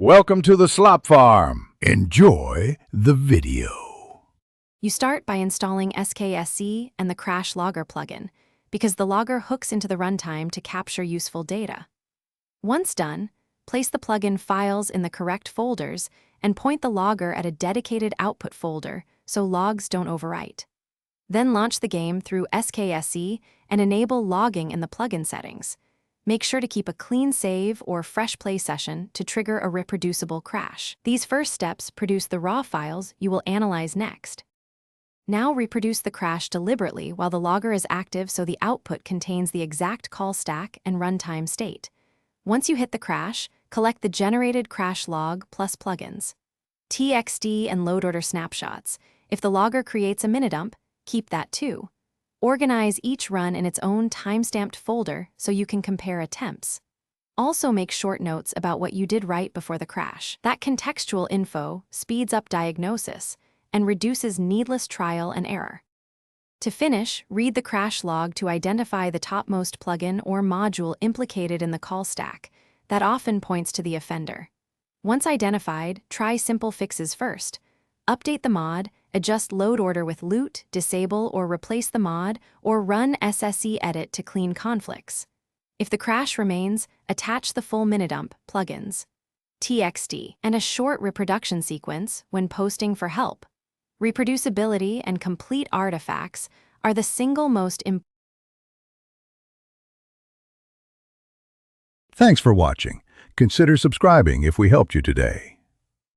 Welcome to the slop farm. Enjoy the video. You start by installing SKSC and the Crash Logger plugin, because the logger hooks into the runtime to capture useful data. Once done, place the plugin files in the correct folders and point the logger at a dedicated output folder so logs don't overwrite. Then launch the game through SKSC and enable logging in the plugin settings. Make sure to keep a clean save or fresh play session to trigger a reproducible crash. These first steps produce the raw files you will analyze next. Now reproduce the crash deliberately while the logger is active so the output contains the exact call stack and runtime state. Once you hit the crash, collect the generated crash log plus plugins, TXT and load order snapshots. If the logger creates a minidump, keep that too. Organize each run in its own timestamped folder so you can compare attempts. Also make short notes about what you did right before the crash. That contextual info speeds up diagnosis and reduces needless trial and error. To finish, read the crash log to identify the topmost plugin or module implicated in the call stack. That often points to the offender. Once identified, try simple fixes first. Update the mod, adjust load order with loot, disable or replace the mod, or run SSE edit to clean conflicts. If the crash remains, attach the full minidump, plugins, TXT, and a short reproduction sequence when posting for help. Reproducibility and complete artifacts are the single most important. Thanks for watching. Consider subscribing if we helped you today.